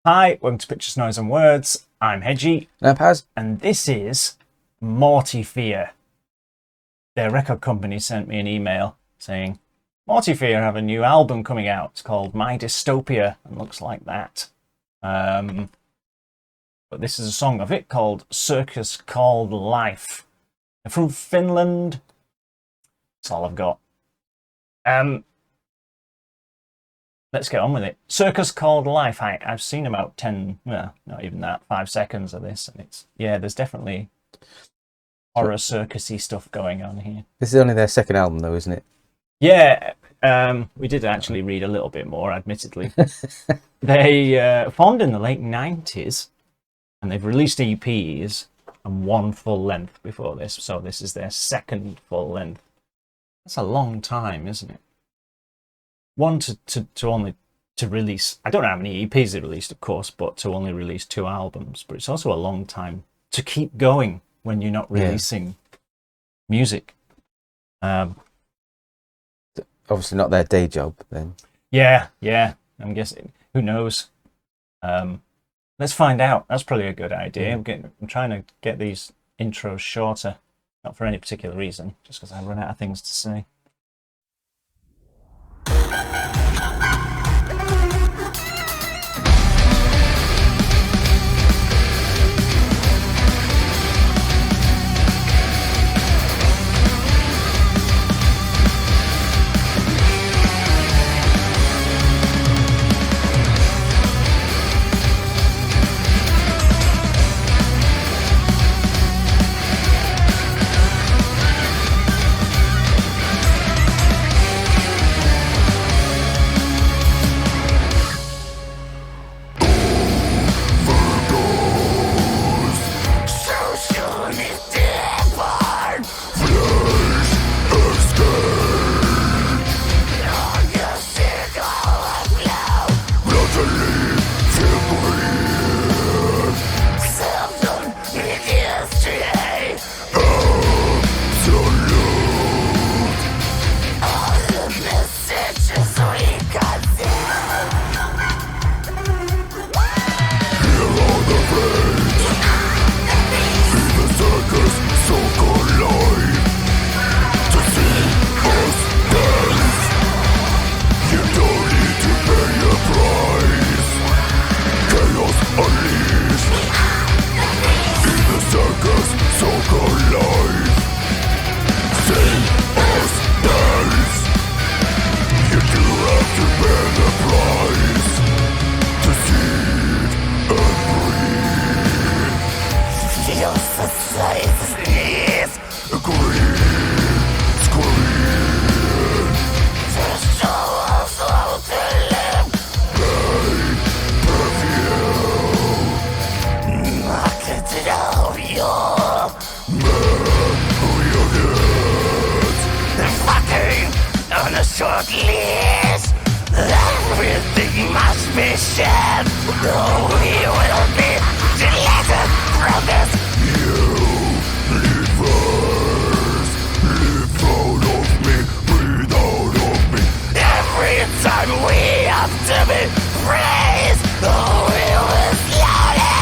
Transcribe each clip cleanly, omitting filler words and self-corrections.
Hi, welcome to Pictures, Noise and Words. I'm Hedgy. No, Paz. And this is Mortyfear. Their record company sent me an email saying, Mortyfear have a new album coming out. It's called My Dystopia and looks like that. But this is a song of it called Circus Called Life. They're from Finland. That's all I've got. Let's get on with it. Circus Called Life. I've seen about 10, well, not even that, 5 seconds of this. And it's, yeah, there's definitely horror circusy stuff going on here. This is only their second album, though, isn't it? Yeah, we did actually read a little bit more, admittedly. They formed in the late 90s, and they've released EPs and one full length before this. So this is their second full length. That's a long time, isn't it? One to only to release, I don't know how many EPs they released, of course, but to only release 2 albums. But it's also a long time to keep going when you're not releasing music. Obviously not their day job, then. Yeah, I'm guessing. Who knows? Let's find out. That's probably a good idea. I'm trying to get these intros shorter, not for any particular reason, just because I run out of things to say. Short list. Everything must be shared. No, we will be deleted from this. You live us, live out of me, breathe out of me. Every time we have to be praised, oh, we will slowly fade away.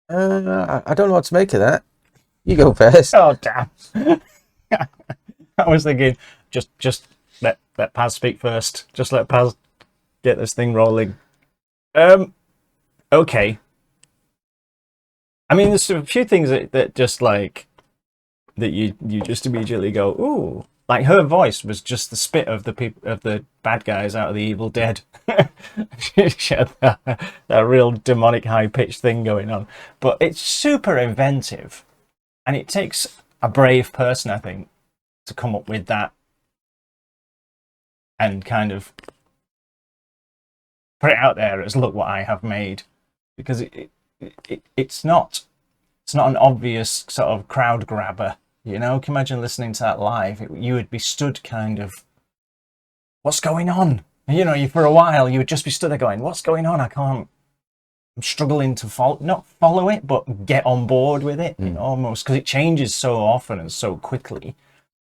I don't know what to make of that. You go first. Oh damn! I was thinking, just let Paz speak first. Just let Paz get this thing rolling. Okay. I mean, there's a few things that just like that you just immediately go, ooh. Like her voice was just the spit of the people of the bad guys out of the Evil Dead. She had that real demonic high pitched thing going on, but it's super inventive, and it takes a brave person, I think, to come up with that and kind of put it out there as look what I have made, because it's not an obvious sort of crowd grabber. You know, can you imagine listening to that live? You would be stood kind of, what's going on? You know, for a while, you would just be stood there going, what's going on? I'm struggling to not follow it, but get on board with it, you know, almost, because it changes so often and so quickly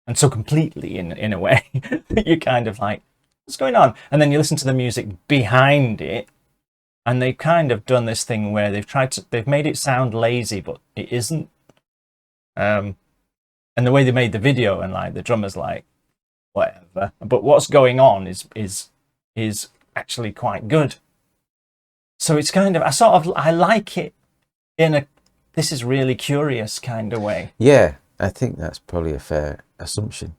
and so completely in a way that you're kind of like, what's going on? And then you listen to the music behind it, and they've kind of done this thing where they've made it sound lazy, but it isn't. And the way they made the video, and like the drummer's like, whatever. But what's going on is actually quite good. So it's kind of, I like it in a, this is really curious kind of way. Yeah, I think that's probably a fair assumption.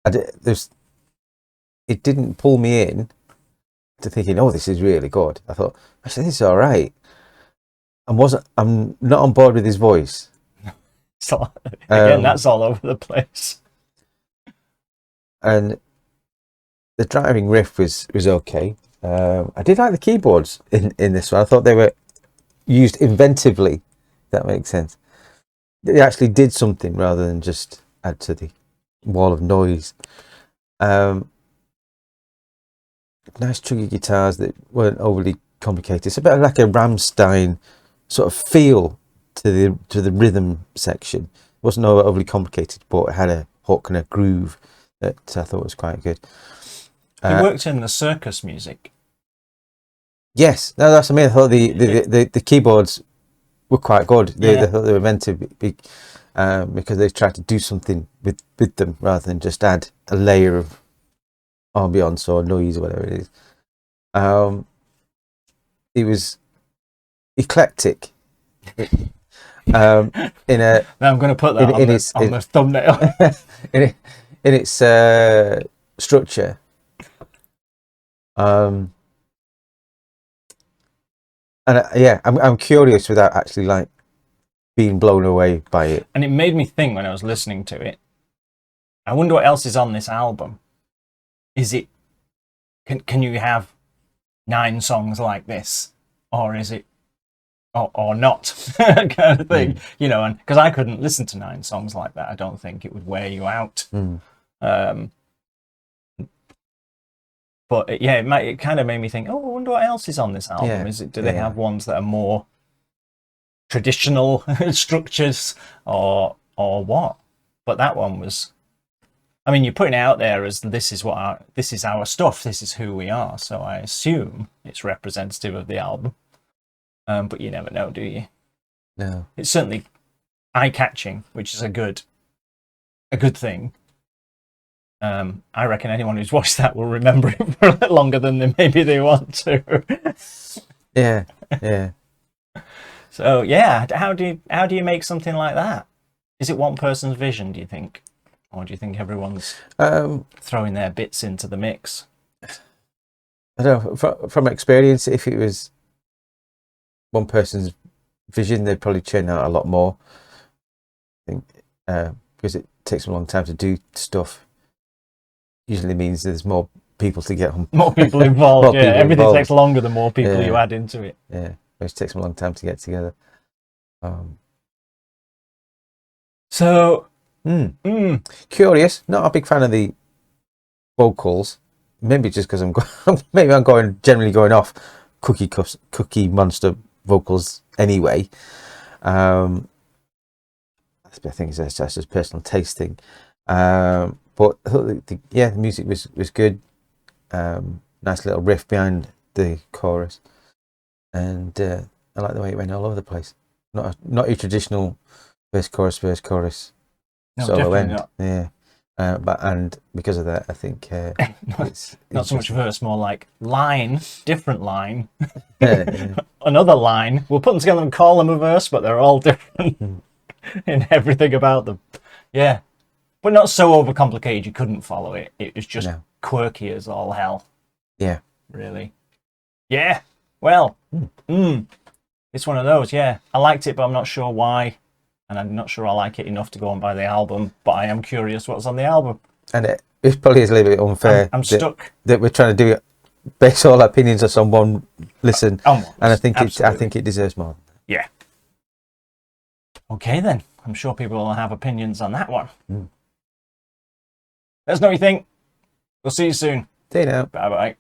It didn't pull me in to thinking, oh, this is really good. I thought, actually, this is all right. I'm not on board with his voice. So again, that's all over the place. And the driving riff was okay. I did like the keyboards in this one. I thought they were used inventively. If that makes sense. They actually did something rather than just add to the wall of noise. Nice chuggy guitars that weren't overly complicated. It's a bit like a Rammstein sort of feel to the rhythm section. It wasn't overly complicated, but it had a hook and a groove that I thought was quite good. It worked in the Circus music. Yes, no, that's what I mean. I thought the keyboards were quite good. They thought they were meant to be because they tried to do something with them rather than just add a layer of ambience or noise or whatever it is. It was eclectic. In a, now I'm going to put that on the thumbnail. in its structure. And I'm curious without actually like being blown away by it. And it made me think when I was listening to it, I wonder what else is on this album. Is it, can you have 9 songs like this, or is it, or not, kind of thing, you know? And because I couldn't listen to 9 songs like that, I don't think it would wear you out. But yeah, it kind of made me think, oh, I wonder what else is on this album. Do they have ones that are more traditional structures, or what? But that one was, I mean, you're putting it out there as this is our stuff, this is who we are. So I assume it's representative of the album. But you never know, do you? No. It's certainly eye-catching, which is a good thing. I reckon anyone who's watched that will remember it for a little longer than maybe they want to. Yeah. So yeah, how do you make something like that? Is it one person's vision, do you think, or do you think everyone's throwing their bits into the mix? I don't know. From experience, if it was one person's vision, they'd probably churn out a lot more. I think because it takes a long time to do stuff. Usually means there's more people to get on. More people involved. Everything takes longer the more people you add into it. Yeah, which takes a long time to get together. So curious. Not a big fan of the vocals. Maybe just because I'm generally going off Cookie Monster vocals anyway. I think that's just a personal taste thing. But I thought the music was good. Nice little riff behind the chorus, and I like the way it went all over the place. not your traditional verse, chorus, No, solo definitely end. not. Yeah. But because of that, I think it's Not so much verse, more like line, different line, yeah. another line. We'll put them together and call them a verse, but they're all different in everything about them. Yeah. But not so overcomplicated you couldn't follow it. It was just quirky as all hell. Yeah. Really. Yeah. Well, it's one of those, yeah. I liked it, but I'm not sure why. And I'm not sure I like it enough to go and buy the album, but I am curious what's on the album. And it probably is a little bit unfair. I'm stuck. That we're trying to do it based all our opinions on someone listen. And I think it deserves more. Yeah. Okay then. I'm sure people will have opinions on that one. Let us know what you think. We'll see you soon. See you now. Bye bye.